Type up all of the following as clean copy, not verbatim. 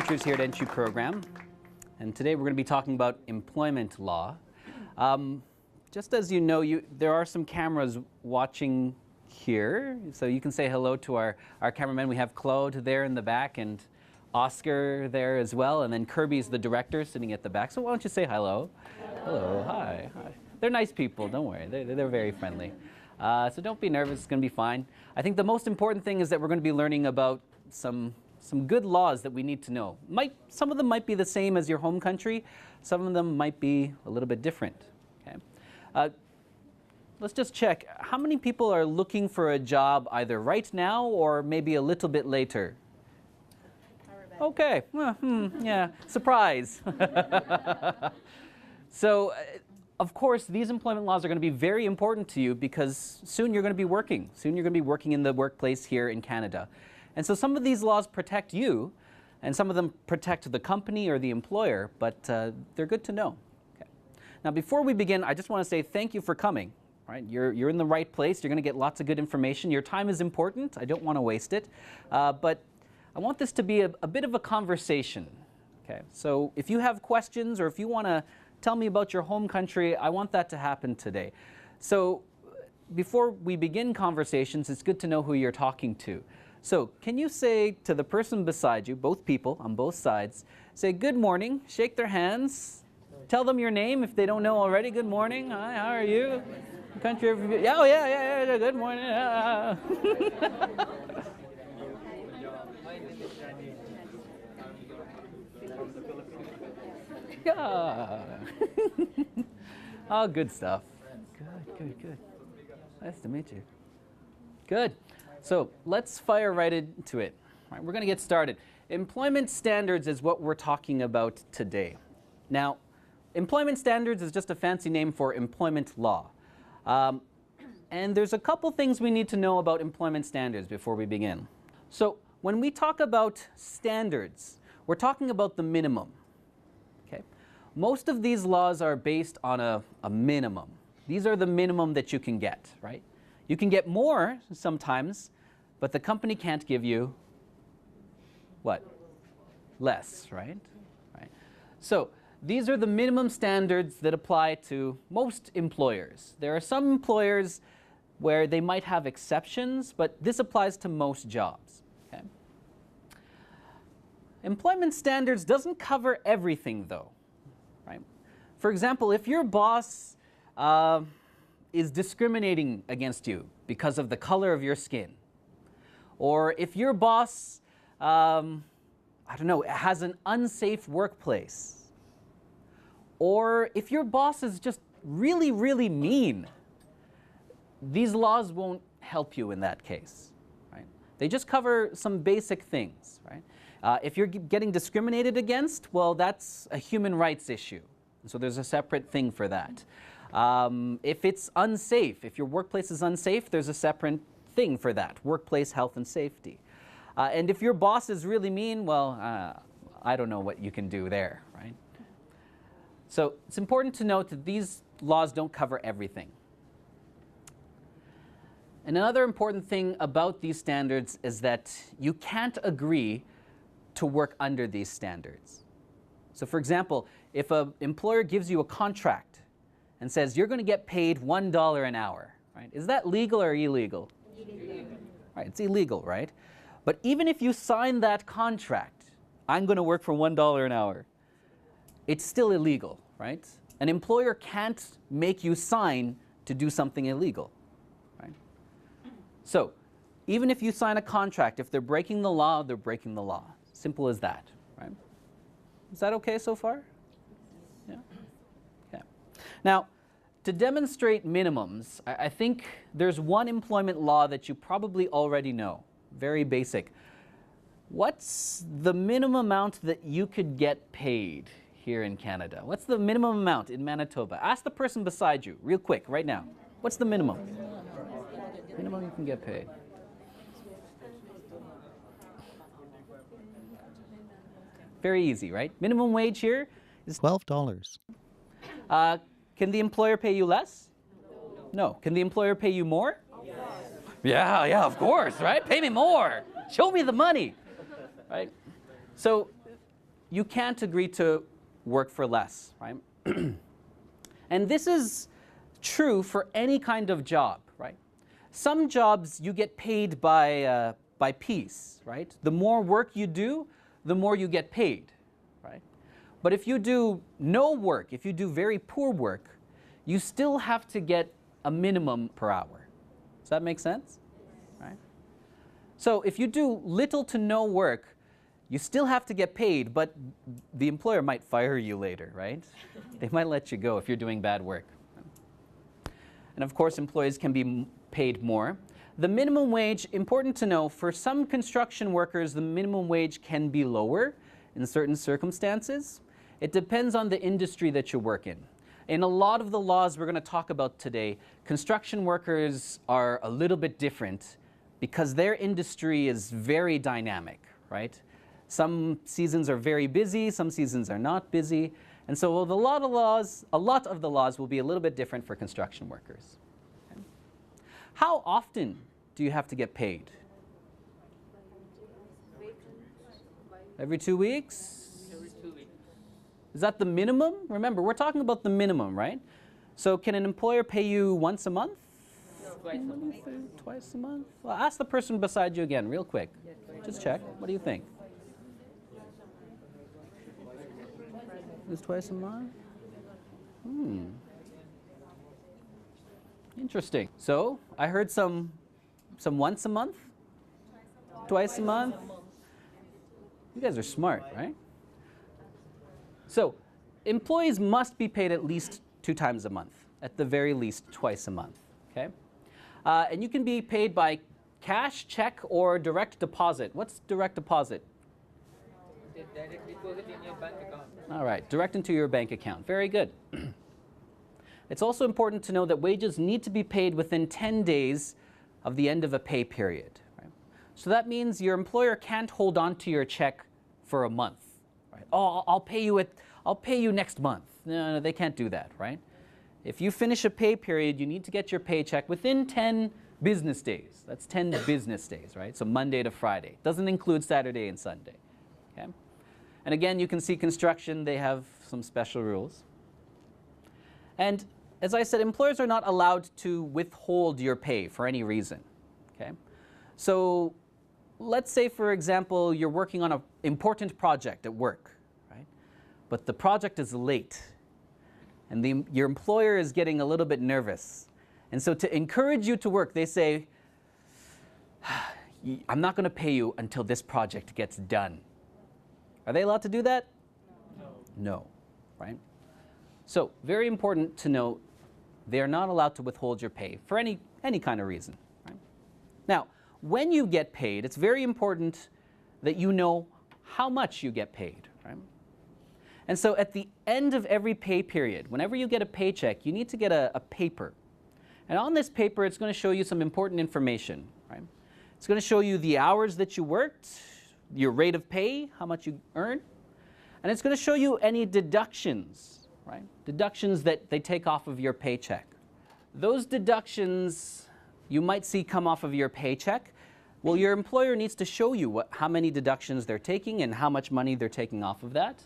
teachers here at Entry Program, and today we're going to be talking about employment law. Just as you know, there are some cameras watching here, so you can say hello to our cameramen. We have Claude there in the back and Oscar there as well, and then Kirby's the director sitting at the back. So why don't you say hello? Hello, hi. They're nice people, don't worry. They're very friendly. So don't be nervous, it's going to be fine. I think the most important thing is that we're going to be learning about some good laws that we need to know. Some of them might be the same as your home country. Some of them might be a little bit different. Okay? Let's just check. How many people are looking for a job either right now or maybe a little bit later? Okay. Yeah. Surprise. So, of course, these employment laws are going to be very important to you because soon you're going to be working. Soon you're going to be working in the workplace here in Canada. And so some of these laws protect you, and some of them protect the company or the employer, but they're good to know. Okay. Now, before we begin, I just want to say thank you for coming. Right? You're in the right place. You're going to get lots of good information. Your time is important. I don't want to waste it. But I want this to be a bit of a conversation. Okay? So if you have questions or if you want to tell me about your home country, I want that to happen today. So before we begin conversations, it's good to know who you're talking to. So can you say to the person beside you, both people on both sides, say good morning, shake their hands, tell them your name if they don't know already. Good morning. Hi, how are you? Country of, yeah, good morning. Yeah. Oh, good stuff. Good. Nice to meet you. Good. So let's fire right into it. All right, we're going to get started. Employment standards is what we're talking about today. Now, employment standards is just a fancy name for employment law. And there's a couple things we need to know about employment standards before we begin. So when we talk about standards, we're talking about the minimum. Okay? Most of these laws are based on a minimum. These are the minimum that you can get, right? You can get more sometimes, but the company can't give you what? Less, right? So these are the minimum standards that apply to most employers. There are some employers where they might have exceptions, but this applies to most jobs. Okay? Employment standards doesn't cover everything, though. Right? For example, if your boss is discriminating against you because of the color of your skin, or if your boss, I don't know, has an unsafe workplace, or if your boss is just really, really mean, these laws won't help you in that case. Right? They just cover some basic things. Right? If you're getting discriminated against, well, that's a human rights issue. So there's a separate thing for that. If it's unsafe, if your workplace is unsafe, there's a separate thing for that, workplace health and safety. And if your boss is really mean, well, I don't know what you can do there. Right? So it's important to note that these laws don't cover everything. And another important thing about these standards is that you can't agree to work under these standards. So for example, if an employer gives you a contract and says you're going to get paid $1 an hour, right? Is that legal or illegal? Illegal. Right, it's illegal, right? But even if you sign that contract, I'm going to work for $1 an hour, it's still illegal, right? An employer can't make you sign to do something illegal, right? So even if you sign a contract, if they're breaking the law, they're breaking the law. Simple as that, right? Is that okay so far? Yeah? Okay. Now, to demonstrate minimums, I think there's one employment law that you probably already know, very basic. What's the minimum amount that you could get paid here in Canada? What's the minimum amount in Manitoba? Ask the person beside you, real quick, right now. What's the minimum? Minimum you can get paid. Very easy, right? Minimum wage here is $12. Can the employer pay you less? No. Can the employer pay you more? Yes. Yeah, of course, right? Pay me more. Show me the money, right? So you can't agree to work for less, right? And this is true for any kind of job, right? Some jobs you get paid by piece, right? The more work you do, the more you get paid, right? But if you do no work, if you do very poor work, you still have to get a minimum per hour. Does that make sense? Right? So if you do little to no work, you still have to get paid, but the employer might fire you later, right? They might let you go if you're doing bad work. And of course, employees can be paid more. The minimum wage, important to know, for some construction workers, the minimum wage can be lower in certain circumstances. It depends on the industry that you work in. In a lot of the laws we're going to talk about today, construction workers are a little bit different because their industry is very dynamic, right? Some seasons are very busy, some seasons are not busy. And so a lot of the laws will be a little bit different for construction workers. Okay. How often do you have to get paid? Every 2 weeks? Every 2 weeks. Is that the minimum? Remember, we're talking about the minimum, right? So can an employer pay you once a month? No, twice a month. Twice a month? Well, ask the person beside you again, real quick. Just check. What do you think? Is twice a month? Interesting. So I heard some once a month? Twice a month? You guys are smart, right? So employees must be paid at least 2 times a month, at the very least twice a month, okay? And you can be paid by cash, check, or direct deposit. What's direct deposit? Direct deposit in your bank account. All right, direct into your bank account. Very good. It's also important to know that wages need to be paid within 10 days of the end of a pay period. Right? So that means your employer can't hold on to your check for a month. Right? Oh, I'll pay you next month. No, they can't do that, right? If you finish a pay period, you need to get your paycheck within 10 business days. That's 10 business days, right? So Monday to Friday. Doesn't include Saturday and Sunday. Okay? And again, you can see construction, they have some special rules. And as I said, employers are not allowed to withhold your pay for any reason. Okay? So let's say, for example, you're working on an important project at work, right? But the project is late, and your employer is getting a little bit nervous. And so to encourage you to work, they say, I'm not going to pay you until this project gets done. Are they allowed to do that? No. No, right? So very important to note, they are not allowed to withhold your pay for any kind of reason. Right? Now, when you get paid, it's very important that you know how much you get paid. Right? And so at the end of every pay period, whenever you get a paycheck, you need to get a paper. And on this paper, it's going to show you some important information. Right? It's going to show you the hours that you worked, your rate of pay, how much you earn, and it's going to show you any deductions, right? Deductions that they take off of your paycheck. Those deductions you might see come off of your paycheck. Well, your employer needs to show you how many deductions they're taking and how much money they're taking off of that.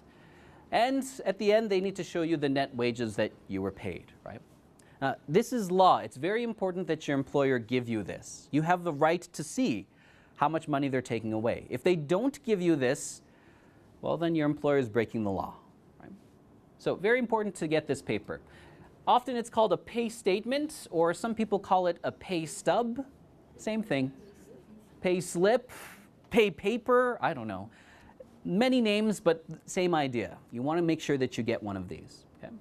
And at the end, they need to show you the net wages that you were paid, right? This is law. It's very important that your employer give you this. You have the right to see how much money they're taking away. If they don't give you this, well, then your employer is breaking the law. Right? So very important to get this paper. Often it's called a pay statement, or some people call it a pay stub. Same thing. Pay slip, pay paper, I don't know. Many names, but same idea. You want to make sure that you get one of these. Okay?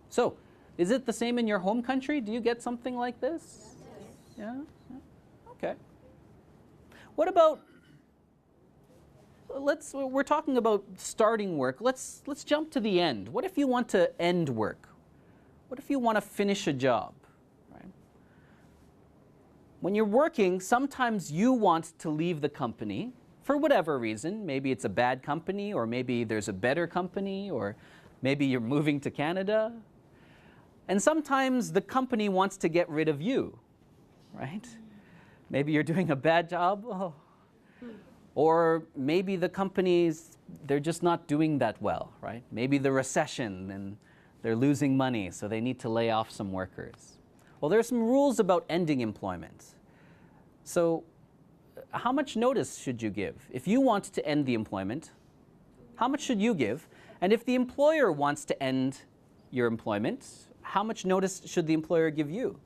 So, is it the same in your home country? Do you get something like this? Yeah? Okay. What about, we're talking about starting work. Let's jump to the end. What if you want to end work? What if you want to finish a job? Right? When you're working, sometimes you want to leave the company for whatever reason. Maybe it's a bad company, or maybe there's a better company, or maybe you're moving to Canada. And sometimes the company wants to get rid of you, right? Maybe you're doing a bad job. Oh. Or maybe the companies, they're just not doing that well, right? Maybe the recession and they're losing money, so they need to lay off some workers. Well, there are some rules about ending employment. So how much notice should you give? If you want to end the employment, how much should you give? And if the employer wants to end your employment, how much notice should the employer give you?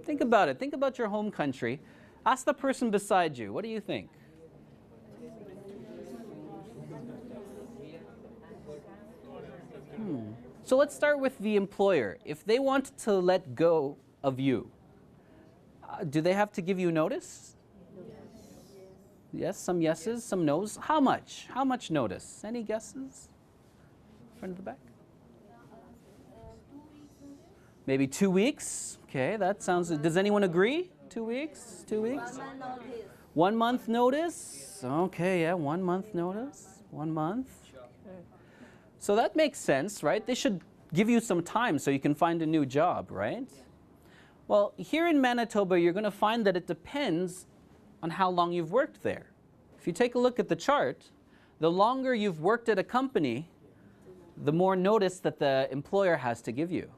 Think about it. Think about your home country. Ask the person beside you. What do you think? So let's start with the employer. If they want to let go of you, do they have to give you notice? Yes, some yeses, some nos. How much? How much notice? Any guesses? Front of the back? Maybe 2 weeks. Okay, that sounds. Does anyone agree? 2 weeks? 2 weeks? 1 month notice. Okay, yeah, 1 month notice. 1 month. Okay. So that makes sense, right? They should give you some time so you can find a new job, right? Well, here in Manitoba, you're going to find that it depends on how long you've worked there. If you take a look at the chart, the longer you've worked at a company, the more notice that the employer has to give you.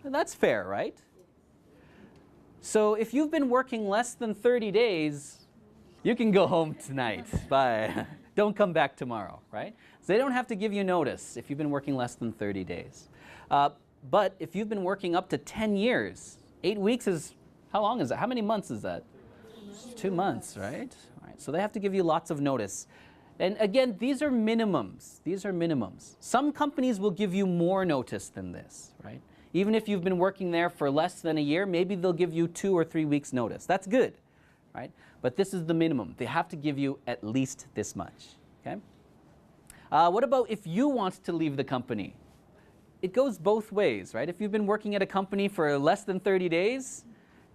And that's fair, right? So if you've been working less than 30 days, you can go home tonight. Bye. Don't come back tomorrow, right? So they don't have to give you notice if you've been working less than 30 days. But if you've been working up to 10 years, 8 weeks is, how long is that? How many months is that? 2 months, right? All right? So they have to give you lots of notice. And again, these are minimums. These are minimums. Some companies will give you more notice than this, right? Even if you've been working there for less than a year, maybe they'll give you 2 or 3 weeks notice. That's good, right? But this is the minimum. They have to give you at least this much, okay? What about if you want to leave the company? It goes both ways, right? If you've been working at a company for less than 30 days,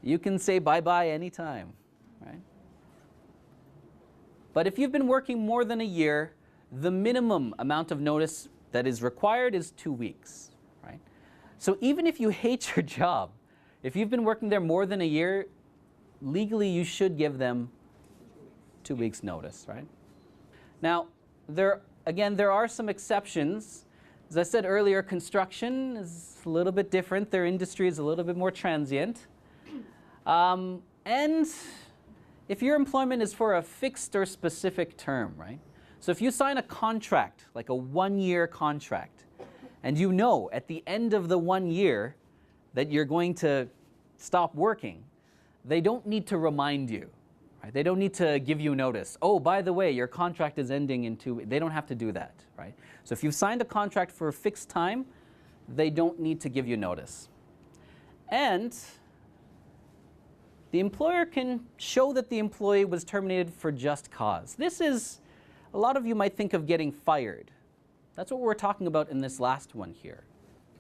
you can say bye-bye anytime, right? But if you've been working more than a year, the minimum amount of notice that is required is 2 weeks, right? So even if you hate your job, if you've been working there more than a year, legally you should give them 2 weeks notice, right? Now, there are some exceptions. As I said earlier, construction is a little bit different. Their industry is a little bit more transient. And if your employment is for a fixed or specific term, right? So if you sign a contract, like a 1-year contract, and you know at the end of the 1 year that you're going to stop working, they don't need to remind you, right? They don't need to give you notice. Oh, by the way, your contract is ending in 2 weeks. They don't have to do that, right? So if you've signed a contract for a fixed time, they don't need to give you notice. And the employer can show that the employee was terminated for just cause. This is, a lot of you might think of getting fired. That's what we're talking about in this last one here.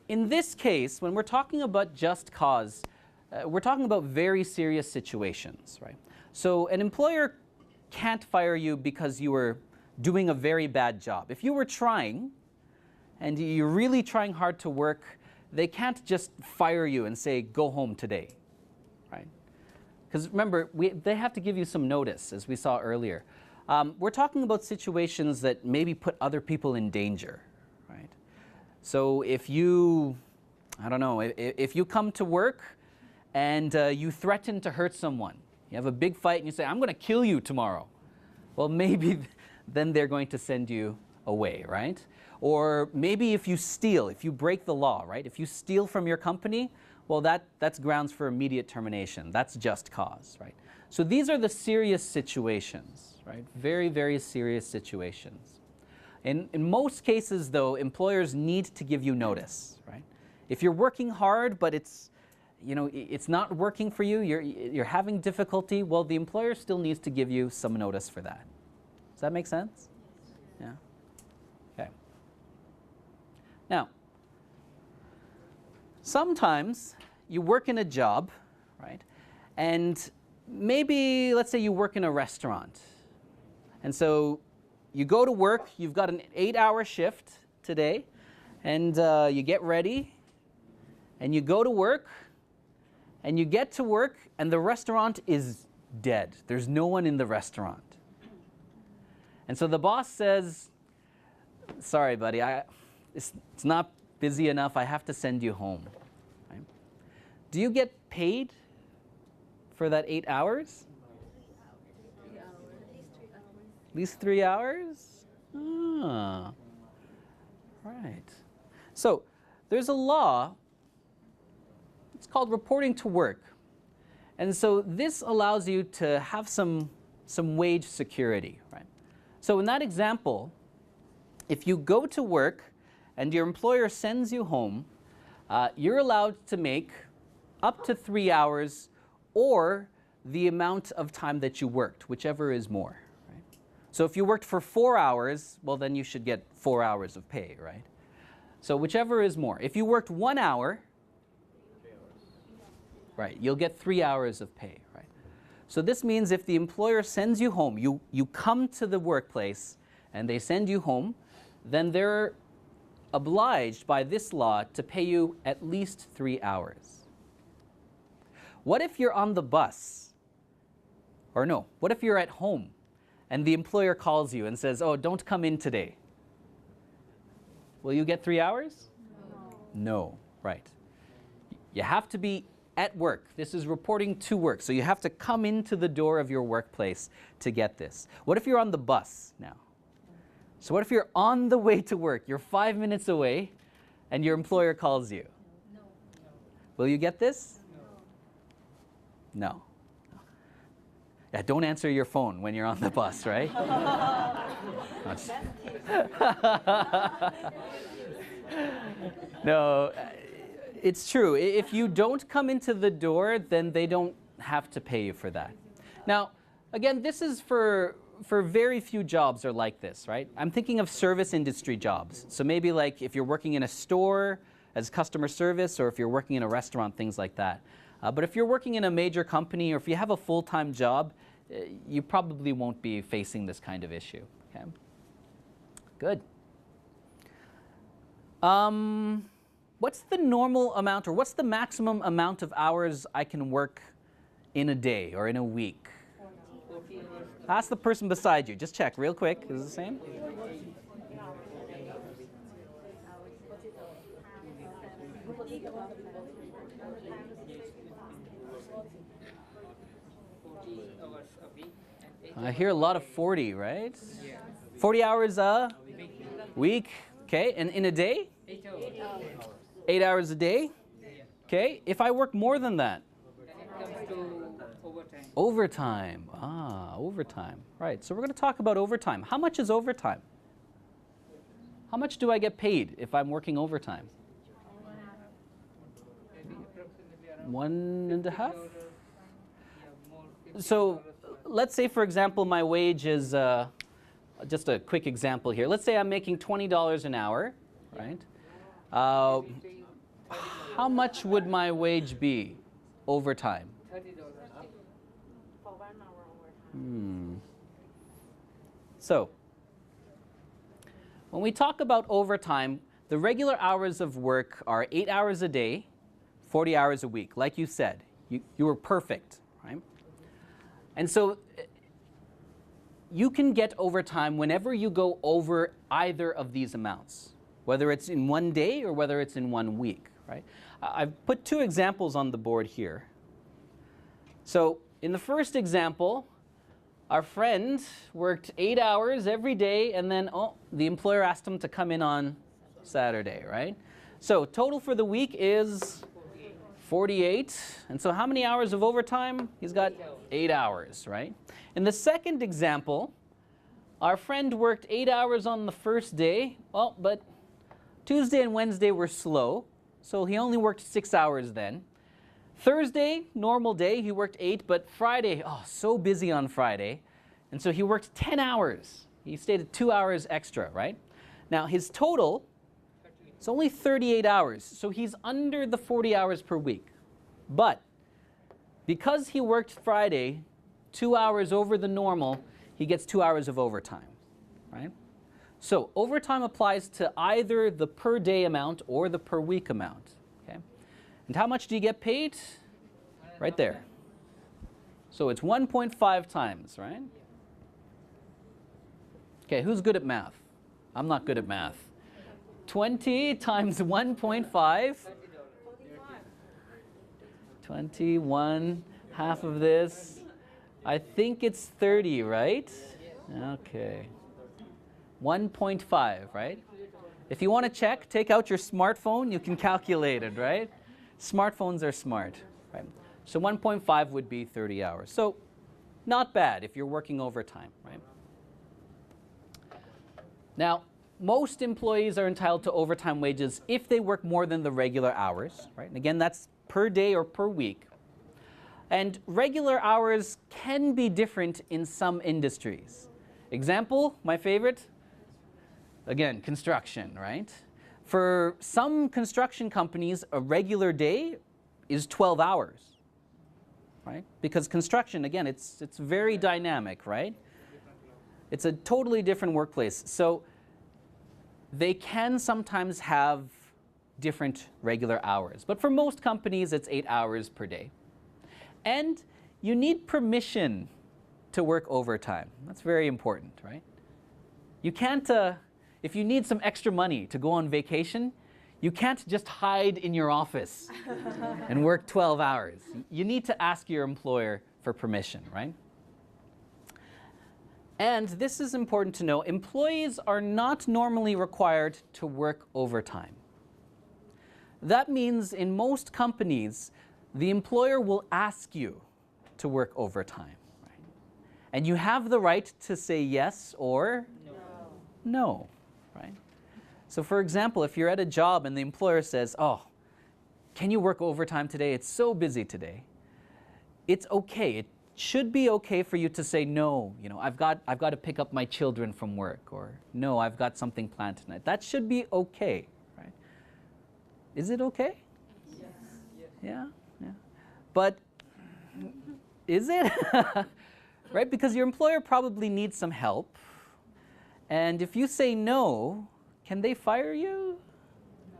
In this case, when we're talking about just cause, we're talking about very serious situations, right? So an employer can't fire you because you were doing a very bad job. If you were trying, and you're really trying hard to work, they can't just fire you and say, go home today, right? Because remember, they have to give you some notice, as we saw earlier. We're talking about situations that maybe put other people in danger, right? So if you, I don't know, if you come to work and you threaten to hurt someone, you have a big fight and you say, I'm going to kill you tomorrow. Well, maybe then they're going to send you away, right? Or maybe if you steal, if you break the law, right? If you steal from your company, well, that's grounds for immediate termination. That's just cause, right? So these are the serious situations, right? Very, very serious situations. In most cases, though, employers need to give you notice, right? If you're working hard, but it's not working for you, you're having difficulty, well, the employer still needs to give you some notice for that. Does that make sense? Yeah? Okay. Now, sometimes you work in a job, right? And maybe, let's say you work in a restaurant. And so you go to work, you've got an 8-hour shift today, and you get ready, and you go to work, and you get to work, and the restaurant is dead. There's no one in the restaurant. And so the boss says, sorry, buddy, it's not busy enough. I have to send you home. Right? Do you get paid for that 8 hours? 3 hours. At least 3 hours? Ah, right. So there's a law. It's called reporting to work. And so this allows you to have some wage security, right? So in that example, if you go to work and your employer sends you home, you're allowed to make up to 3 hours or the amount of time that you worked, whichever is more, right? So if you worked for 4 hours, well, then you should get 4 hours of pay, right? So whichever is more. If you worked 1 hour, right, you'll get 3 hours of pay, right? So this means if the employer sends you home, you come to the workplace and they send you home, then they're obliged by this law to pay you at least 3 hours. What if you're on the bus? Or no, what if you're at home and the employer calls you and says, oh, don't come in today? Will you get 3 hours? No, right. You have to be at work. This is reporting to work. So you have to come into the door of your workplace to get this. What if you're on the bus now? So what if you're on the way to work? You're 5 minutes away and your employer calls you. No. Will you get this? No. Yeah, don't answer your phone when you're on the bus, right? No, it's true. If you don't come into the door, then they don't have to pay you for that. Now, again, this is for very few jobs are like this, right? I'm thinking of service industry jobs. So maybe like if you're working in a store as customer service or if you're working in a restaurant, things like that. But if you're working in a major company or if you have a full-time job, you probably won't be facing this kind of issue. Okay? Good. What's the normal amount or what's the maximum amount of hours I can work in a day or in a week? Ask the person beside you. Just check real quick. Is it the same? I hear a lot of 40, right? 40 hours a week. Okay, and in a day? 8 hours. 8 hours a day? Okay, if I work more than that? Then it comes to overtime. Overtime. Overtime. Right, so we're going to talk about overtime. How much is overtime? How much do I get paid if I'm working overtime? Maybe approximately around 1.5? $50. Yeah, more. So let's say, for example, my wage is, just a quick example here. Let's say I'm making $20 an hour, right? How much would my wage be overtime? $30. For 1 hour overtime. So, when we talk about overtime, the regular hours of work are 8 hours a day, 40 hours a week. Like you said, you were perfect, right? And so, you can get overtime whenever you go over either of these amounts, whether it's in 1 day or whether it's in 1 week, right? I've put 2 examples on the board here. So in the first example, our friend worked 8 hours every day and then the employer asked him to come in on Saturday, right? So total for the week is 48. And so how many hours of overtime? He's got 8 hours, right? In the second example, our friend worked 8 hours on the first day, but Tuesday and Wednesday were slow, so he only worked 6 hours then. Thursday, normal day, he worked 8, but Friday, so busy on Friday, and so he worked 10 hours. He stayed at 2 hours extra, right? Now his total is only 38 hours, so he's under the 40 hours per week. But because he worked Friday 2 hours over the normal, he gets 2 hours of overtime, right? So overtime applies to either the per day amount or the per week amount, okay? And how much do you get paid? Right there. So it's 1.5 times, right? Okay, who's good at math? I'm not good at math. 20 times 1.5. 21, half of this. I think it's 30, right? Okay. 1.5, right? If you want to check, take out your smartphone. You can calculate it, right? Smartphones are smart, right? So 1.5 would be 30 hours. So not bad if you're working overtime, right? Now, most employees are entitled to overtime wages if they work more than the regular hours, right? And again, that's per day or per week. And regular hours can be different in some industries. Example, my favorite, again, construction, right? For some construction companies, a regular day is 12 hours, right? Because construction, again, it's very dynamic, right? It's a totally different workplace. So they can sometimes have different regular hours. But for most companies, it's 8 hours per day. And you need permission to work overtime. That's very important, right? You can't, if you need some extra money to go on vacation, you can't just hide in your office and work 12 hours. You need to ask your employer for permission, right? And this is important to know, employees are not normally required to work overtime. That means in most companies, the employer will ask you to work overtime, right? And you have the right to say yes or no, right? So for example, if you're at a job and the employer says, oh, can you work overtime today? It's so busy today. It's okay. It should be okay for you to say no. You know, I've got to pick up my children from work, or no, I've got something planned tonight. That should be okay, right? Is it okay? Yes. Yeah. But is it? Right? Because your employer probably needs some help. And if you say no, can they fire you? No.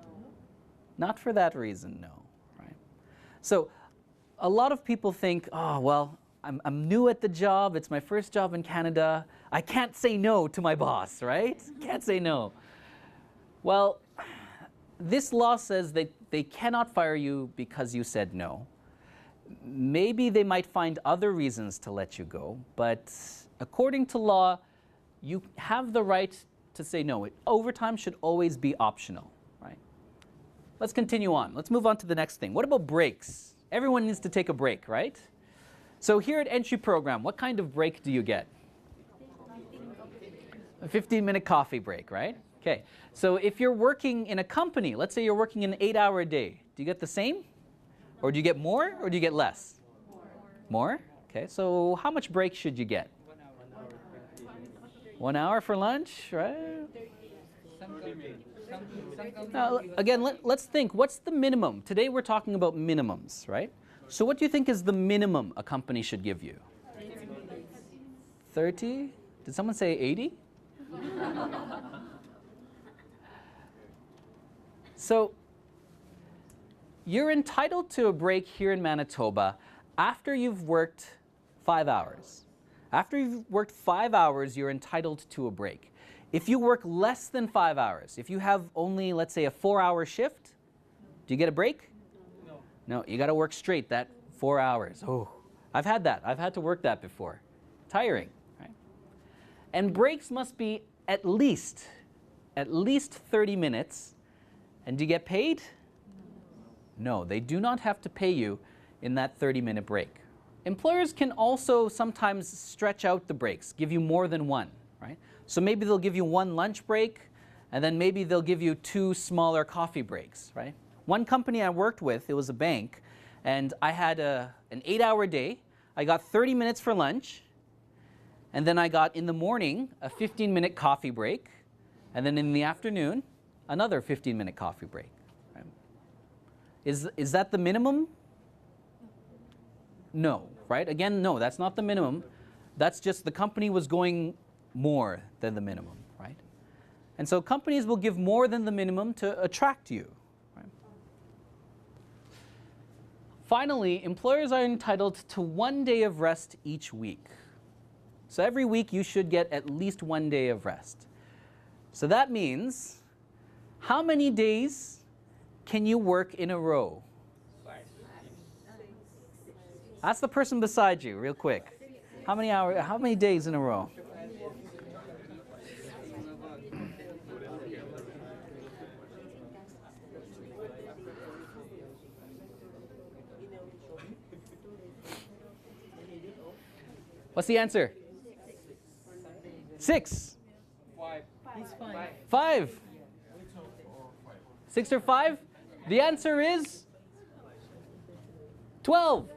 Not for that reason, no. Right? So a lot of people think, oh, well, I'm new at the job. It's my first job in Canada. I can't say no to my boss, right? Can't say no. Well, this law says that they cannot fire you because you said no. Maybe they might find other reasons to let you go, but according to law, you have the right to say no. Overtime should always be optional, right? Let's continue on. Let's move on to the next thing. What about breaks? Everyone needs to take a break, right? So here at Entry Program, what kind of break do you get? A 15-minute coffee break, right? Okay. So if you're working in a company, let's say you're working an 8-hour day, do you get the same? Or do you get more, or do you get less? More? Okay, so how much break should you get? 1 hour for lunch, right? Now, again, let's think, what's the minimum? Today we're talking about minimums, right? So what do you think is the minimum a company should give you? 30? Did someone say 80? So you're entitled to a break here in Manitoba after you've worked 5 hours. After you've worked 5 hours, you're entitled to a break. If you work less than 5 hours, if you have only, let's say, a 4-hour shift, do you get a break? No. No, you got to work straight that 4 hours. Oh, I've had that. I've had to work that before. Tiring, right? And breaks must be at least 30 minutes. And do you get paid? No, they do not have to pay you in that 30-minute break. Employers can also sometimes stretch out the breaks, give you more than one, right? So maybe they'll give you 1 lunch break, and then maybe they'll give you 2 smaller coffee breaks, right? One company I worked with, it was a bank, and I had an 8-hour day. I got 30 minutes for lunch, and then I got in the morning a 15-minute coffee break, and then in the afternoon, another 15-minute coffee break. Right? Is that the minimum? No, right? Again, no, that's not the minimum. That's just the company was going more than the minimum, right? And so companies will give more than the minimum to attract you. Right? Finally, employers are entitled to 1 day of rest each week. So every week you should get at least 1 day of rest. So that means, how many days can you work in a row? 5. Ask the person beside you real quick. How many days in a row? What's the answer? 6. 5. 5. 6 or 5? The answer is 12.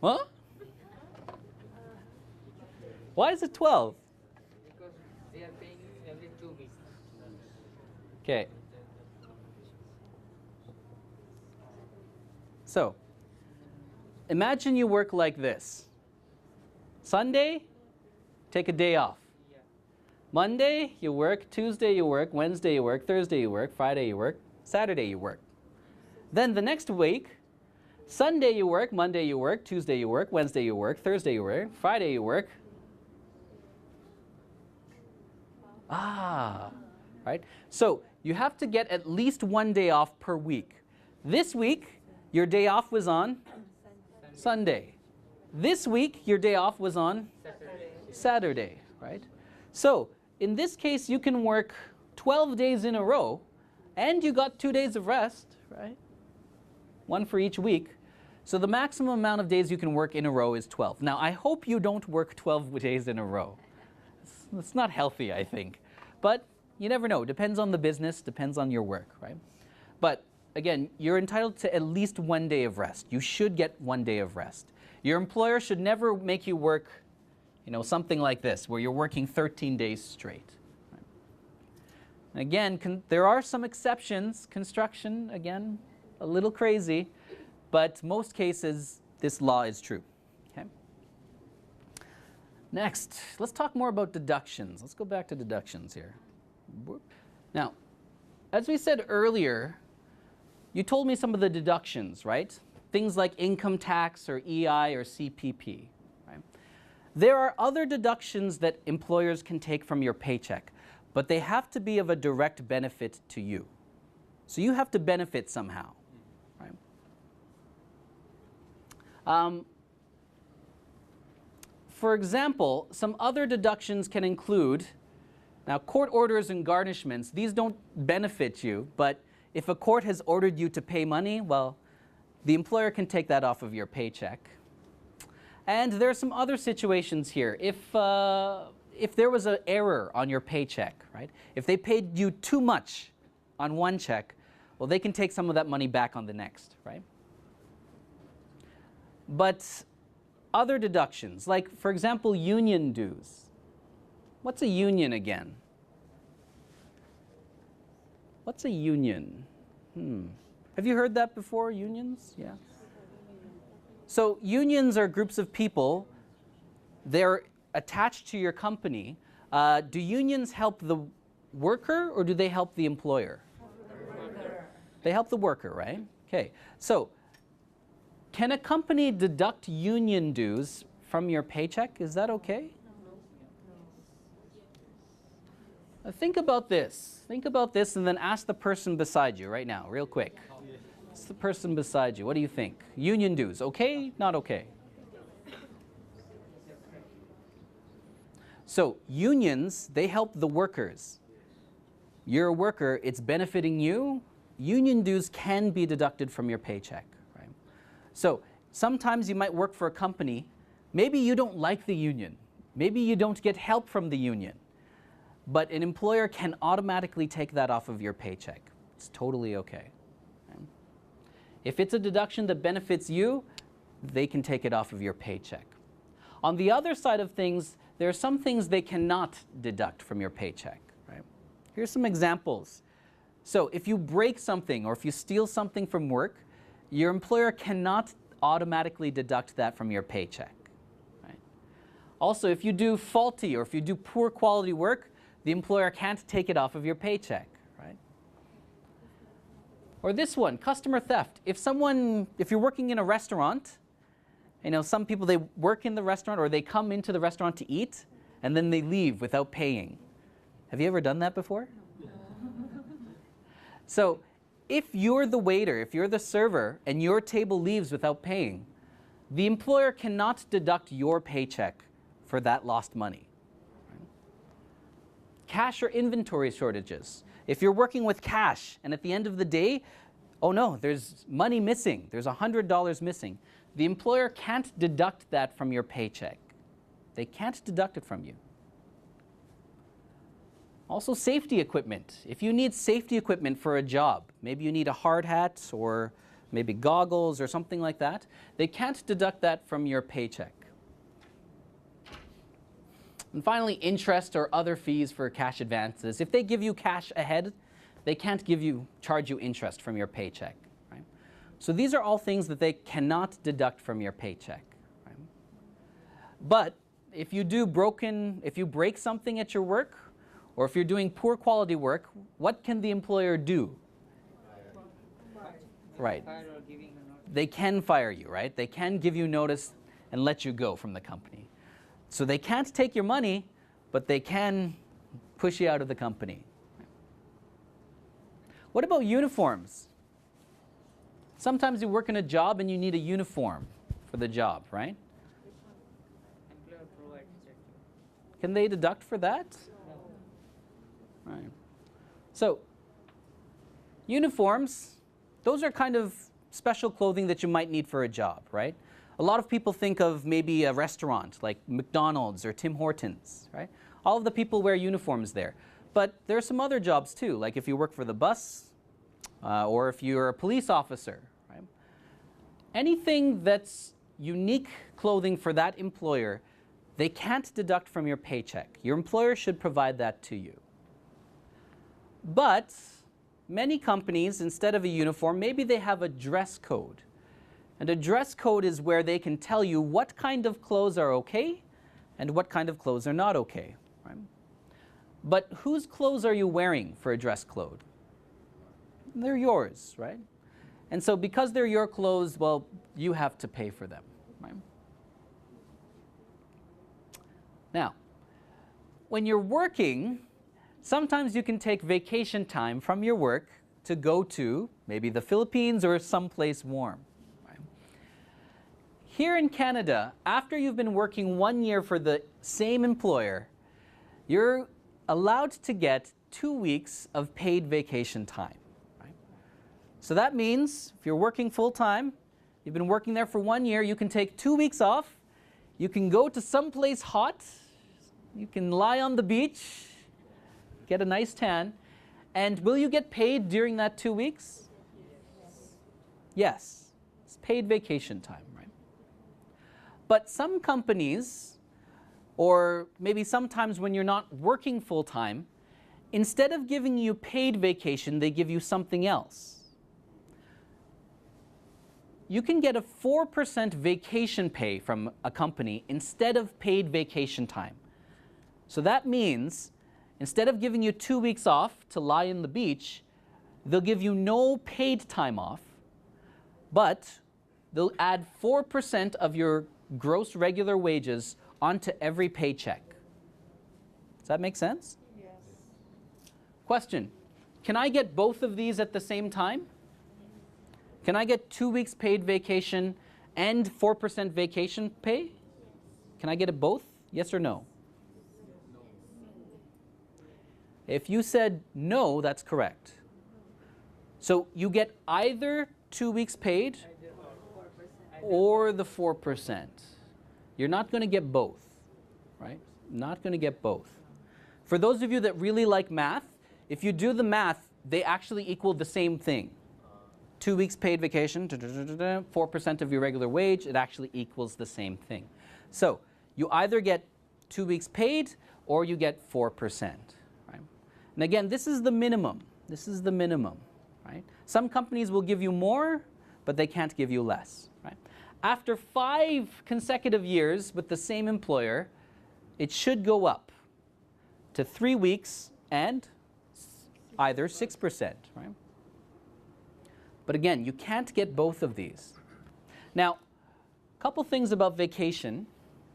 Huh? Why is it 12? Because they are paying every 2 weeks. Okay. So, imagine you work like this. Sunday, take a day off. Yeah. Monday, you work. Tuesday, you work. Wednesday, you work. Thursday, you work. Friday, you work. Saturday, you work. Then the next week, Sunday, you work. Monday, you work. Tuesday, you work. Wednesday, you work. Thursday, you work. Friday, you work. Right? So you have to get at least 1 day off per week. This week, your day off was on Sunday. This week, your day off was on Saturday, right? So in this case, you can work 12 days in a row, and you got 2 days of rest, right? 1 for each week. So the maximum amount of days you can work in a row is 12. Now, I hope you don't work 12 days in a row. It's not healthy, I think. But you never know. Depends on the business, depends on your work, right? But again, you're entitled to at least 1 day of rest. You should get 1 day of rest. Your employer should never make you work, something like this, where you're working 13 days straight. Right? Again, there are some exceptions. Construction, again, a little crazy, but most cases, this law is true. Okay? Next, let's talk more about deductions. Let's go back to deductions here. Now, as we said earlier, you told me some of the deductions, right? Things like income tax or EI or CPP. Right? There are other deductions that employers can take from your paycheck, but they have to be of a direct benefit to you. So you have to benefit somehow. Right? For example, some other deductions can include, now court orders and garnishments, these don't benefit you, but if a court has ordered you to pay money, well, the employer can take that off of your paycheck. And there are some other situations here. If there was an error on your paycheck, right? If they paid you too much on one check, well, they can take some of that money back on the next, right? But other deductions, like, for example, union dues. What's a union again? What's a union? Have you heard that before, unions? Yeah. So unions are groups of people. They're attached to your company. Do unions help the worker or do they help the employer? They help the worker, right? Okay. So can a company deduct union dues from your paycheck? Is that okay? Think about this. Think about this and then ask the person beside you right now, real quick. Ask the person beside you. What do you think? Union dues, okay? Not okay? So unions, they help the workers. You're a worker, it's benefiting you. Union dues can be deducted from your paycheck, right? So sometimes you might work for a company. Maybe you don't like the union. Maybe you don't get help from the union. But an employer can automatically take that off of your paycheck. It's totally okay. Right? If it's a deduction that benefits you, they can take it off of your paycheck. On the other side of things, there are some things they cannot deduct from your paycheck. Right? Here's some examples. So if you break something or if you steal something from work, your employer cannot automatically deduct that from your paycheck. Right? Also, if you do faulty or if you do poor quality work, the employer can't take it off of your paycheck, right? Or this one, customer theft. If you're working in a restaurant, some people, they work in the restaurant or they come into the restaurant to eat and then they leave without paying. Have you ever done that before? So if you're the waiter, if you're the server and your table leaves without paying, the employer cannot deduct your paycheck for that lost money. Cash or inventory shortages. If you're working with cash and at the end of the day, oh no, there's money missing, there's $100 missing, the employer can't deduct that from your paycheck. They can't deduct it from you. Also, safety equipment. If you need safety equipment for a job, maybe you need a hard hat or maybe goggles or something like that, they can't deduct that from your paycheck. And finally, interest or other fees for cash advances. If they give you cash ahead, they can't charge you interest from your paycheck. Right? So these are all things that they cannot deduct from your paycheck. Right? But if you break something at your work, or if you're doing poor quality work, what can the employer do? Right. They can fire you, right? They can give you notice and let you go from the company. So they can't take your money, but they can push you out of the company. What about uniforms? Sometimes you work in a job and you need a uniform for the job, right? Employer provides check. Can they deduct for that? No. Right. So, uniforms, those are kind of special clothing that you might need for a job, right? A lot of people think of maybe a restaurant like McDonald's or Tim Hortons, right? All of the people wear uniforms there. But there are some other jobs too, like if you work for the bus or if you're a police officer, right? Anything that's unique clothing for that employer, they can't deduct from your paycheck. Your employer should provide that to you. But many companies, instead of a uniform, maybe they have a dress code. And a dress code is where they can tell you what kind of clothes are okay and what kind of clothes are not okay. Right? But whose clothes are you wearing for a dress code? They're yours, right? And so because they're your clothes, well, you have to pay for them. Right? Now, when you're working, sometimes you can take vacation time from your work to go to maybe the Philippines or someplace warm. Here in Canada, after you've been working 1 year for the same employer, you're allowed to get 2 weeks of paid vacation time. Right? So that means if you're working full-time, you've been working there for 1 year, you can take 2 weeks off, you can go to someplace hot, you can lie on the beach, get a nice tan, and will you get paid during that 2 weeks? Yes. It's paid vacation time. But some companies, or maybe sometimes when you're not working full-time, instead of giving you paid vacation, they give you something else. You can get a 4% vacation pay from a company instead of paid vacation time. So that means instead of giving you 2 weeks off to lie in the beach, they'll give you no paid time off, but they'll add 4% of your gross regular wages onto every paycheck. Does that make sense? Yes. Question, can I get both of these at the same time? Can I get 2 weeks paid vacation and 4% vacation pay? Can I get it both? Yes or no? If you said no, that's correct. So you get either 2 weeks paid or the 4%. You're not going to get both, right? Not going to get both. For those of you that really like math, if you do the math, they actually equal the same thing. 2 weeks paid vacation, 4% of your regular wage, it actually equals the same thing. So you either get 2 weeks paid or you get 4%. Right? And again, this is the minimum. This is the minimum. Right? Some companies will give you more, but they can't give you less. Right? After 5 consecutive years with the same employer, it should go up to 3 weeks and either 6%. Right? But again, you can't get both of these. Now, a couple things about vacation.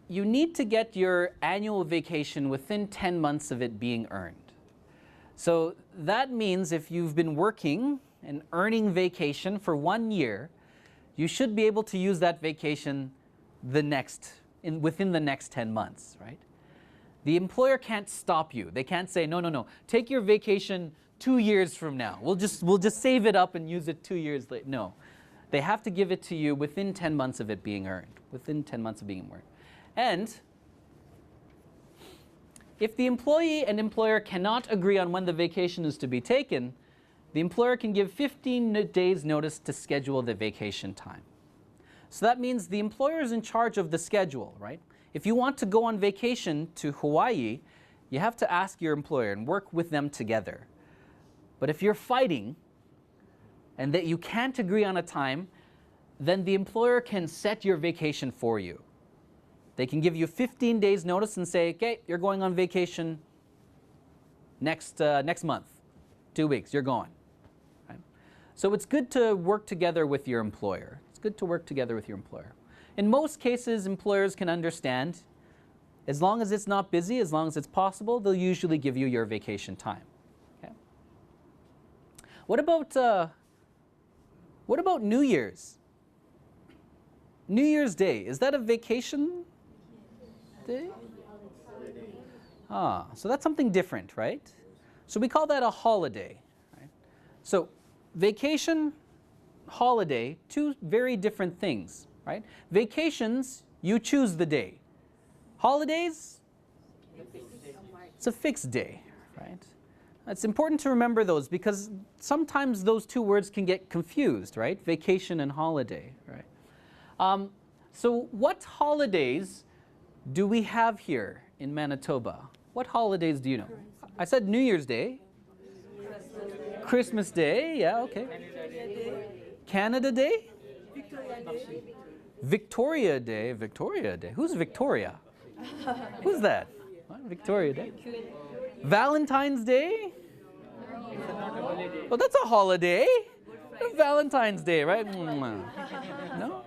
You need to get your annual vacation within 10 months of it being earned. So that means if you've been working and earning vacation for 1 year, you should be able to use that vacation within the next 10 months, right? The employer can't stop you. They can't say, no, take your vacation 2 years from now. We'll just save it up and use it 2 years later. No, they have to give it to you within 10 months of it being earned, within 10 months of being earned. And if the employee and employer cannot agree on when the vacation is to be taken, the employer can give 15 days notice to schedule the vacation time. So that means the employer is in charge of the schedule, right? If you want to go on vacation to Hawaii, you have to ask your employer and work with them together. But if you're fighting and that you can't agree on a time, then the employer can set your vacation for you. They can give you 15 days notice and say, okay, you're going on vacation next month, 2 weeks, you're going. Right? So it's good to work together with your employer. It's good to work together with your employer. In most cases, employers can understand. As long as it's not busy, as long as it's possible, they'll usually give you your vacation time. Okay? What about New Year's? New Year's Day, is that a vacation day? So that's something different, right? So we call that a holiday. Right? So vacation, holiday, two very different things, right? Vacations, you choose the day. Holidays, it's a fixed day, right? It's important to remember those because sometimes those two words can get confused, right? Vacation and holiday, right? So what holidays do we have here in Manitoba? What holidays do you know? I said New Year's Day. Christmas Day, yeah, okay. Canada Day? Victoria Day. Victoria Day. Who's Victoria? Who's that? What? Victoria Day. Valentine's Day? Well, that's a holiday. Valentine's Day, right? No?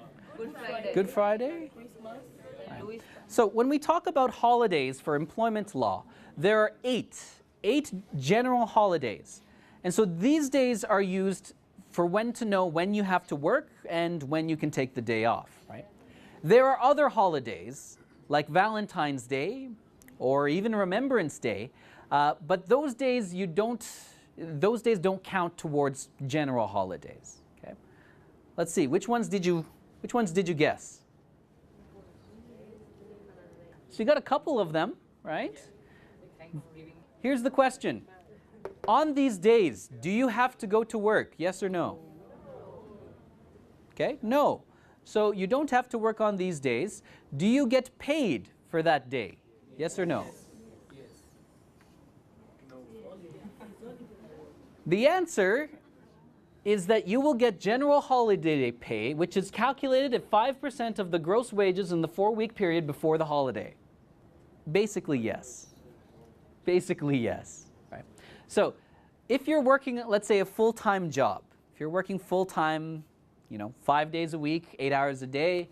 Good Friday? Right. So when we talk about holidays for employment law, there are eight general holidays. And so these days are used for when to know when you have to work and when you can take the day off, right? There are other holidays like Valentine's Day or even Remembrance Day, but those days don't count towards general holidays. Okay? Let's see, which ones did you guess? So you got a couple of them, right? Here's the question. On these days, do you have to go to work? Yes or no? Okay, no. So you don't have to work on these days. Do you get paid for that day? Yes or no? The answer is that you will get general holiday pay, which is calculated at 5% of the gross wages in the 4-week period before the holiday. Basically, yes. Basically, yes. Right? So if you're working, let's say, a full-time job, if you're working full-time, 5 days a week, 8 hours a day,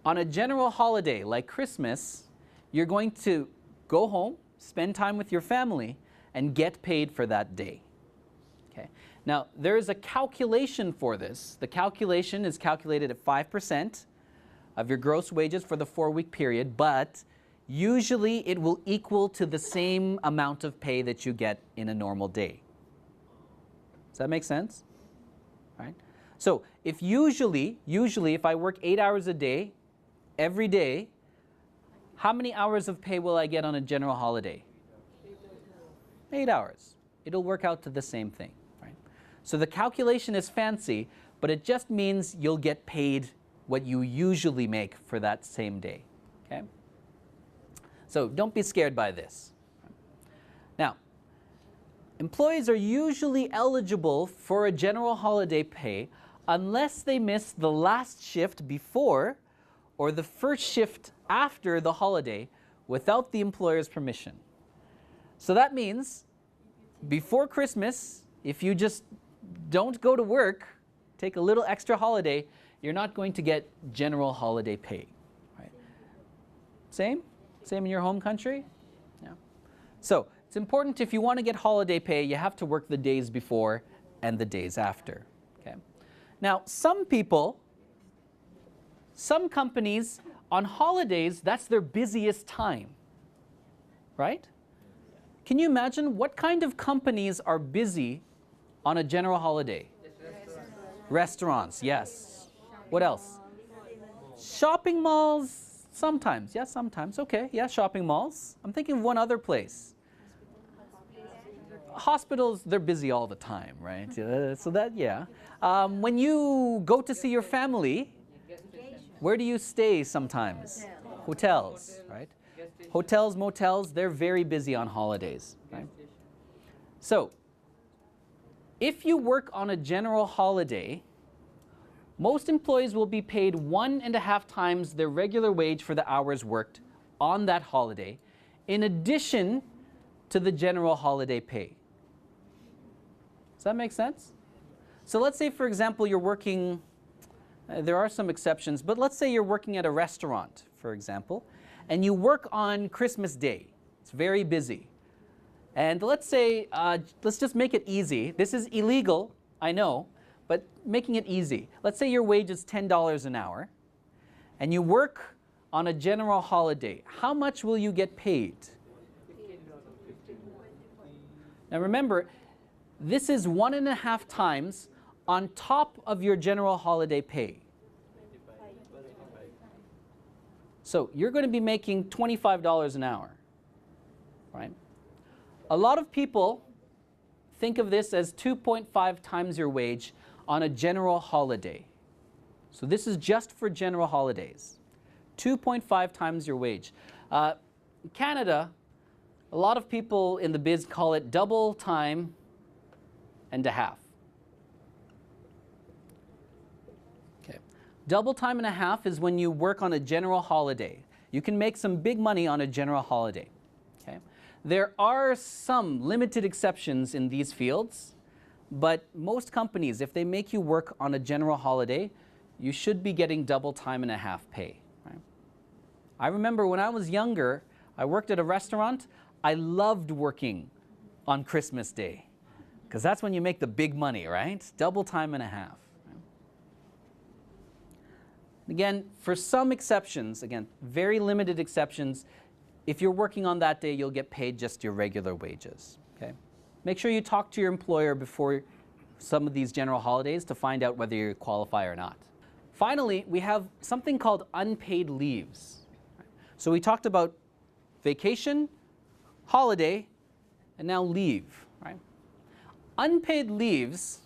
on a general holiday like Christmas, you're going to go home, spend time with your family, and get paid for that day. Okay. Now, there is a calculation for this. The calculation is calculated at 5% of your gross wages for the 4-week period, but usually it will equal to the same amount of pay that you get in a normal day. Does that make sense? Right? So if usually if I work 8 hours a day, every day, how many hours of pay will I get on a general holiday? 8 hours. It'll work out to the same thing. Right? So the calculation is fancy, but it just means you'll get paid what you usually make for that same day. Okay? So don't be scared by this. Now, employees are usually eligible for a general holiday pay unless they miss the last shift before or the first shift after the holiday without the employer's permission. So that means before Christmas, if you just don't go to work take a little extra holiday, you're not going to get general holiday pay. Right? Same in your home country? Yeah. So it's important, if you want to get holiday pay, you have to work the days before and the days after. Okay? Now, some companies, on holidays, that's their busiest time. Right? Can you imagine what kind of companies are busy on a general holiday? Restaurants, yes. What else? Shopping malls, sometimes. Yes, sometimes. Okay, yeah, shopping malls. I'm thinking of one other place. Hospitals, they're busy all the time, right? So that, yeah. When you go to see your family, where do you stay sometimes? Hotels, right? Hotels, motels, they're very busy on holidays. Right? So, if you work on a general holiday, most employees will be paid 1.5 times their regular wage for the hours worked on that holiday, in addition to the general holiday pay. Does that make sense? So let's say, for example, you're working, there are some exceptions, but let's say you're working at a restaurant, for example, and you work on Christmas Day. It's very busy. And let's say, let's just make it easy. This is illegal, I know, but making it easy. Let's say your wage is $10 an hour, and you work on a general holiday. How much will you get paid? Now remember, this is 1.5 times on top of your general holiday pay. So you're going to be making $25 an hour, right? A lot of people think of this as 2.5 times your wage on a general holiday. So this is just for general holidays. 2.5 times your wage. In Canada, a lot of people in the biz call it double time and a half. Double time and a half is when you work on a general holiday. You can make some big money on a general holiday. Okay? There are some limited exceptions in these fields, but most companies, if they make you work on a general holiday, you should be getting double time and a half pay. Right? I remember when I was younger, I worked at a restaurant. I loved working on Christmas Day, because that's when you make the big money, right? Double time and a half. Again, for some exceptions, again, very limited exceptions, if you're working on that day, you'll get paid just your regular wages. Okay? Make sure you talk to your employer before some of these general holidays to find out whether you qualify or not. Finally, we have something called unpaid leaves. So we talked about vacation, holiday, and now leave. Right? Unpaid leaves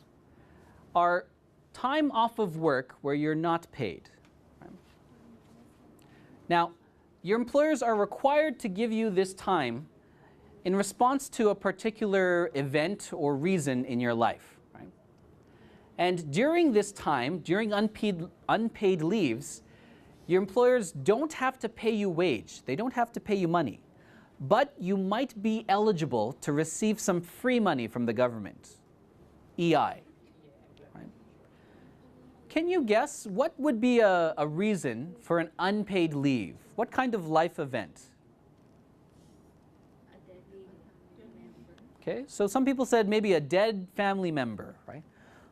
are time off of work where you're not paid. Now, your employers are required to give you this time in response to a particular event or reason in your life. Right? And during this time, during unpaid leaves, your employers don't have to pay you wage. They don't have to pay you money. But you might be eligible to receive some free money from the government, EI. Can you guess what would be a reason for an unpaid leave? What kind of life event? Okay, so some people said maybe a dead family member, right?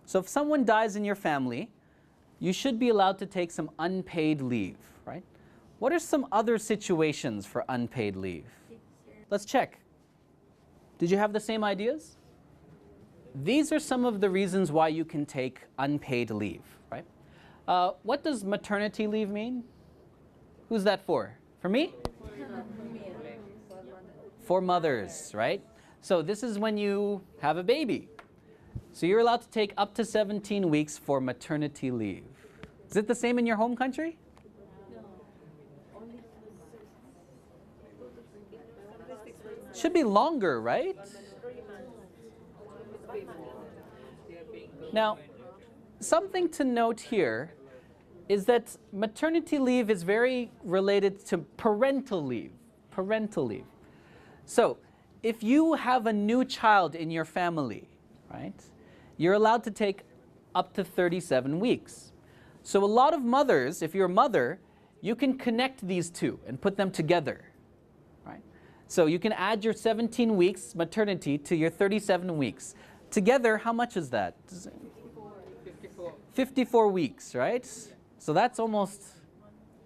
So if someone dies in your family, you should be allowed to take some unpaid leave, right? What are some other situations for unpaid leave? Let's check. Did you have the same ideas? These are some of the reasons why you can take unpaid leave, right? What does maternity leave mean? Who's that for? For me? For mothers, right? So this is when you have a baby. So you're allowed to take up to 17 weeks for maternity leave. Is it the same in your home country? Should be longer, right? Now, something to note here is that maternity leave is very related to parental leave. Parental leave. So, if you have a new child in your family, right, you're allowed to take up to 37 weeks. So a lot of mothers, if you're a mother, you can connect these two and put them together, right? So you can add your 17 weeks maternity to your 37 weeks. Together, how much is that? 54. 54 weeks, right? So that's almost,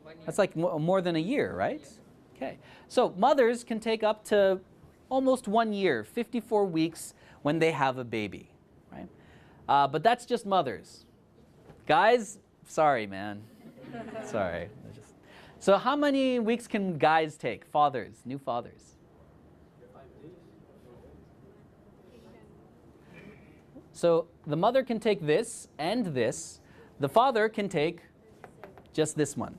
1 year. that's like more than a year, right? Okay. So mothers can take up to almost 1 year, 54 weeks when they have a baby, right? But that's just mothers. Guys, sorry, man. Sorry. So how many weeks can guys take? Fathers, new fathers. So the mother can take this and this. The father can take just this one.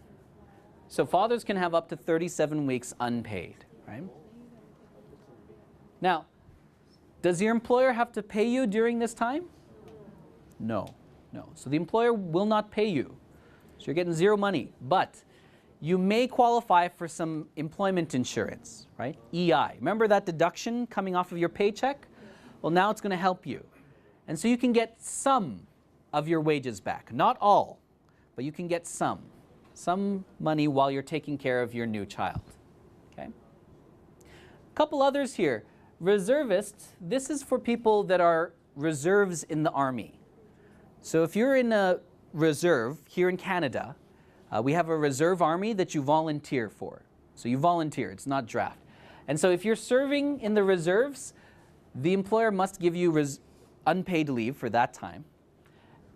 So fathers can have up to 37 weeks unpaid, right? Now, does your employer have to pay you during this time? No, no. So the employer will not pay you. So you're getting zero money. But you may qualify for some employment insurance, right? EI. Remember that deduction coming off of your paycheck? Well, now it's going to help you. And so you can get some of your wages back. Not all, but you can get some money while you're taking care of your new child. Okay? A couple others here. Reservists, this is for people that are reserves in the Army. So if you're in a reserve here in Canada, we have a reserve army that you volunteer for. So you volunteer, it's not draft. And so if you're serving in the reserves, the employer must give you unpaid leave for that time.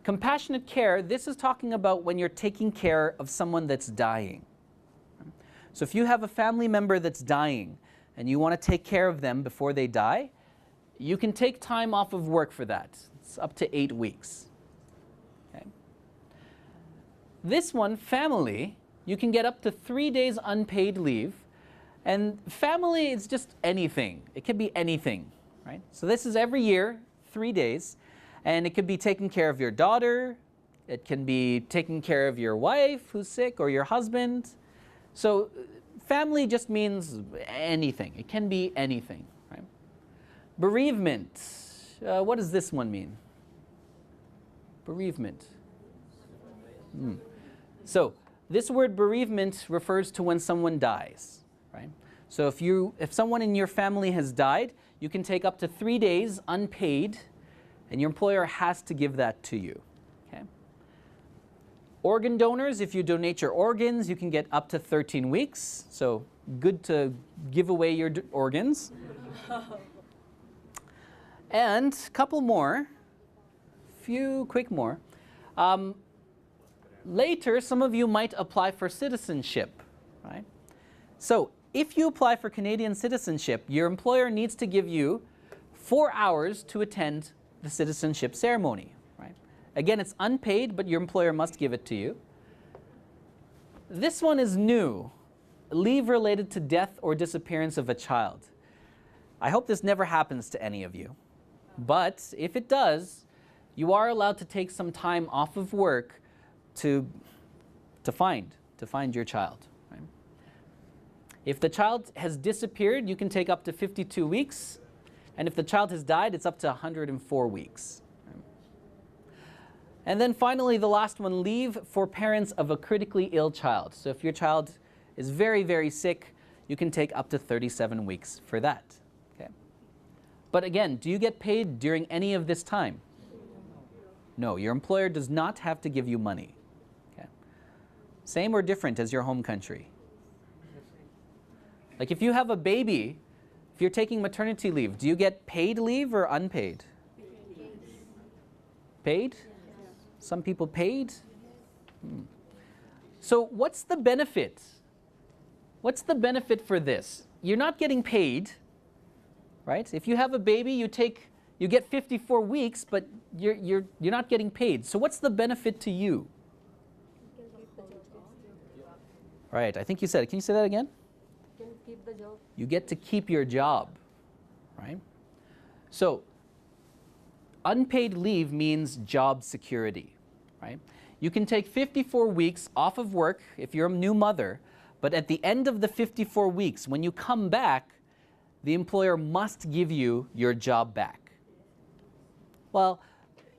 Compassionate care, this is talking about when you're taking care of someone that's dying. So if you have a family member that's dying and you want to take care of them before they die, you can take time off of work for that. It's up to 8 weeks. Okay. This one, family, you can get up to 3 days unpaid leave. And family is just anything. It can be anything, right? So this is every year, 3 days. And it could be taking care of your daughter. It can be taking care of your wife who's sick or your husband. So family just means anything. It can be anything, right? Bereavement. What does this one mean? Bereavement. So this word bereavement refers to when someone dies, right? So if someone in your family has died, you can take up to 3 days unpaid, and your employer has to give that to you. Okay? Organ donors, if you donate your organs, you can get up to 13 weeks. So good to give away your organs. And a couple more, few quick more. Later, some of you might apply for citizenship, right? So if you apply for Canadian citizenship, your employer needs to give you 4 hours to attend the citizenship ceremony, right? Again, it's unpaid, but your employer must give it to you. This one is new. Leave related to death or disappearance of a child. I hope this never happens to any of you. But if it does, you are allowed to take some time off of work to find your child. Right? If the child has disappeared, you can take up to 52 weeks. And if the child has died, it's up to 104 weeks. Right? And then finally, the last one, leave for parents of a critically ill child. So if your child is very, very sick, you can take up to 37 weeks for that. Okay? But again, do you get paid during any of this time? No, your employer does not have to give you money. Okay? Same or different as your home country? Like if you have a baby, if you're taking maternity leave, do you get paid leave or unpaid? Paid? Some people paid? So what's the benefit? What's the benefit for this? You're not getting paid, right? If you have a baby, you get 54 weeks, but you're not getting paid. So what's the benefit to you? Right, I think you said it. Can you say that again? Keep the job. You get to keep your job, right? So unpaid leave means job security, right? You can take 54 weeks off of work if you're a new mother, but at the end of the 54 weeks, when you come back, the employer must give you your job back. Well,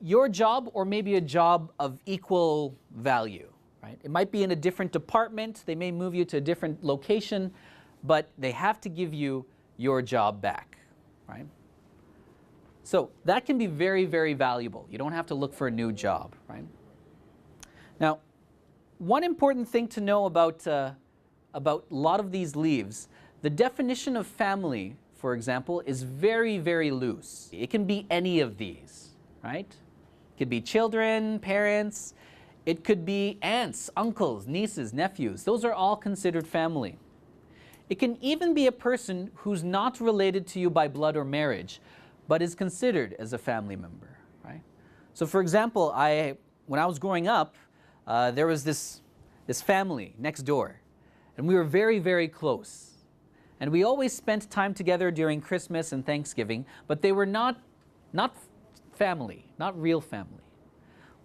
your job or maybe a job of equal value, right? It might be in a different department, they may move you to a different location, but they have to give you your job back, right? So that can be very, very valuable. You don't have to look for a new job, right? Now, one important thing to know about a lot of these leaves, the definition of family, for example, is very, very loose. It can be any of these, right? It could be children, parents, it could be aunts, uncles, nieces, nephews. Those are all considered family. It can even be a person who's not related to you by blood or marriage, but is considered as a family member, right? So for example, when I was growing up, there was this family next door, and we were very, very close. And we always spent time together during Christmas and Thanksgiving, but they were not family, not real family.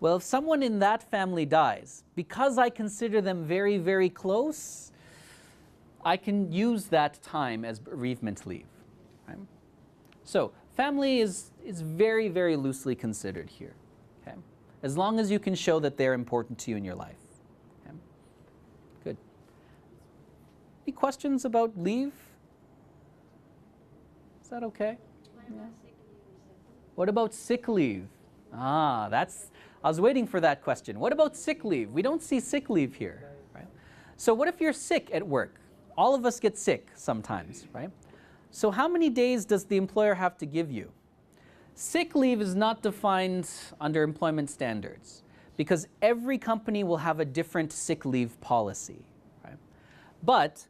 Well, if someone in that family dies, because I consider them very, very close, I can use that time as bereavement leave, right? So family is very, very loosely considered here, okay? As long as you can show that they're important to you in your life. Okay? Good. Any questions about leave? Is that okay? Yeah. What about sick leave? I was waiting for that question. What about sick leave? We don't see sick leave here, right? So what if you're sick at work? All of us get sick sometimes, right? So how many days does the employer have to give you? Sick leave is not defined under employment standards because every company will have a different sick leave policy, right? But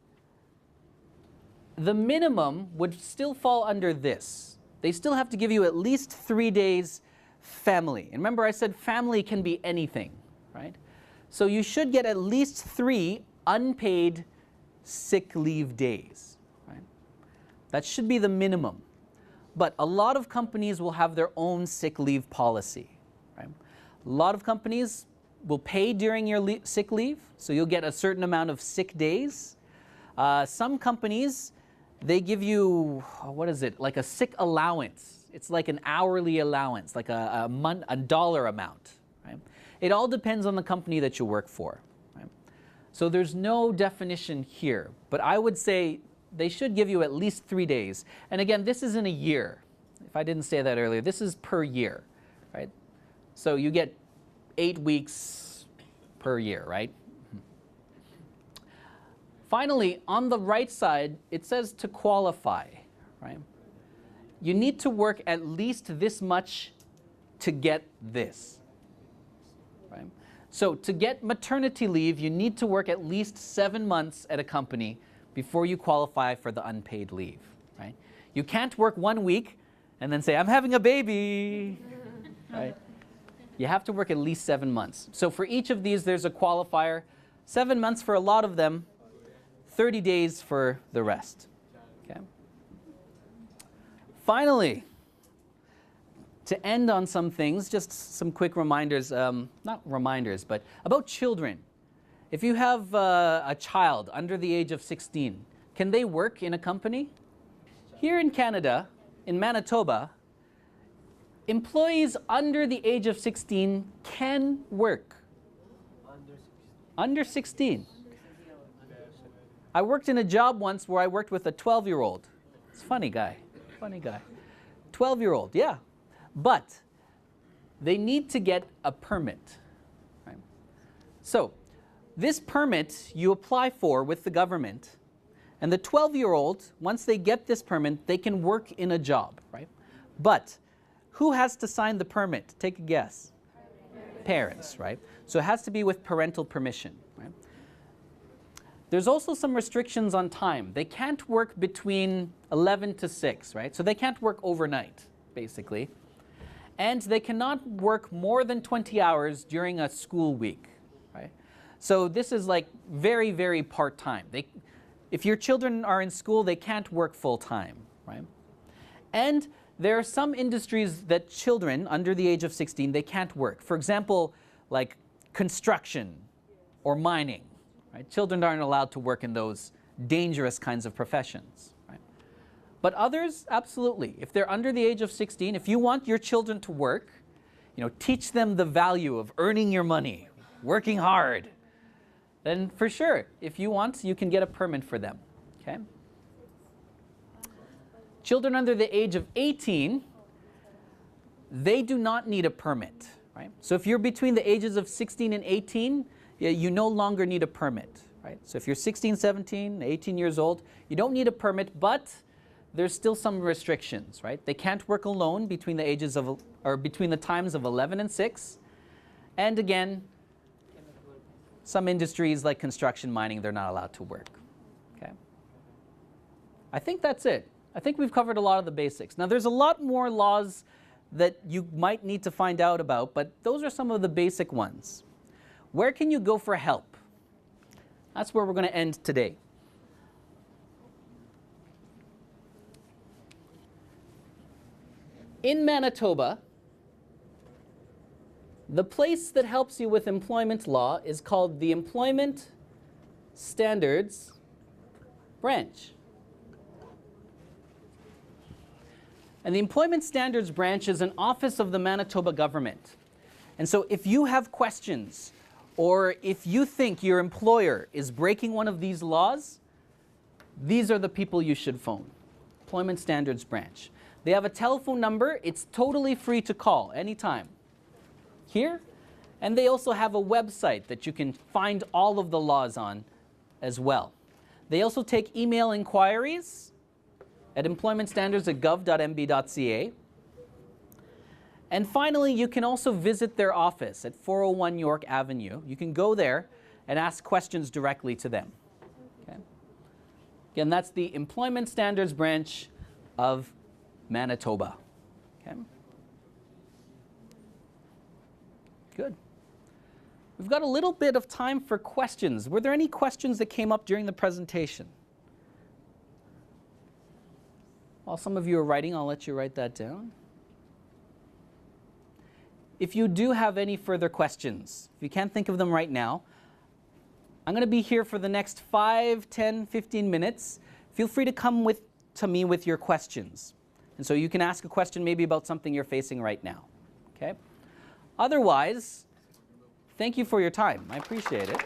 the minimum would still fall under this. They still have to give you at least 3 days family. And remember I said family can be anything, right? So you should get at least 3 unpaid sick leave days, right? That should be the minimum. But a lot of companies will have their own sick leave policy, right? A lot of companies will pay during your sick leave, so you'll get a certain amount of sick days. Some companies, they give you, what is it, like a sick allowance. It's like an hourly allowance, like a dollar amount, right? It all depends on the company that you work for. So there's no definition here, but I would say they should give you at least 3 days. And again, this is in a year. If I didn't say that earlier, this is per year, right? So you get 8 weeks per year, right? Finally, on the right side, it says to qualify, right? You need to work at least this much to get this, right? So to get maternity leave, you need to work at least 7 months at a company before you qualify for the unpaid leave, right? You can't work 1 week and then say, I'm having a baby, right? You have to work at least 7 months. So for each of these, there's a qualifier. 7 months for a lot of them, 30 days for the rest, okay? Finally, to end on some things, just some quick reminders, not reminders, but about children. If you have a child under the age of 16, can they work in a company? Here in Canada, in Manitoba, employees under the age of 16 can work. Under 16. I worked in a job once where I worked with a 12-year-old. It's a funny guy. 12-year-old, yeah. But they need to get a permit, right? So this permit you apply for with the government, and the 12-year-old, once they get this permit, they can work in a job, right? But who has to sign the permit? Take a guess. Parents, right? So it has to be with parental permission, right? There's also some restrictions on time. They can't work between 11 to 6, right? So they can't work overnight, basically. And they cannot work more than 20 hours during a school week, right? So this is like very, very part-time. If your children are in school, they can't work full-time, right? And there are some industries that children under the age of 16, they can't work. For example, like construction or mining, right? Children aren't allowed to work in those dangerous kinds of professions. But others, absolutely. If they're under the age of 16, if you want your children to work, teach them the value of earning your money, working hard, then for sure, if you want, you can get a permit for them. Okay? Children under the age of 18, they do not need a permit. Right? So if you're between the ages of 16 and 18, you no longer need a permit. Right? So if you're 16, 17, 18 years old, you don't need a permit, but there's still some restrictions. Right? They can't work alone between the ages of, or between the times of 11 and 6. And again, some industries like construction, mining, they're not allowed to work. Okay? I think that's it. I think we've covered a lot of the basics. Now there's a lot more laws that you might need to find out about, but those are some of the basic ones. Where can you go for help? That's where we're going to end today. In Manitoba, the place that helps you with employment law is called the Employment Standards Branch. And the Employment Standards Branch is an office of the Manitoba government. And so if you have questions, or if you think your employer is breaking one of these laws, these are the people you should phone. Employment Standards Branch. They have a telephone number. It's totally free to call anytime. Here, and they also have a website that you can find all of the laws on as well. They also take email inquiries at employmentstandards@gov.mb.ca. And finally, you can also visit their office at 401 York Avenue. You can go there and ask questions directly to them. Okay? Again, that's the Employment Standards Branch of Manitoba. Okay? Good. We've got a little bit of time for questions. Were there any questions that came up during the presentation? While some of you are writing, I'll let you write that down. If you do have any further questions, if you can't think of them right now, I'm going to be here for the next 5, 10, 15 minutes. Feel free to come to me with your questions. And so you can ask a question maybe about something you're facing right now. Okay? Otherwise, thank you for your time. I appreciate it.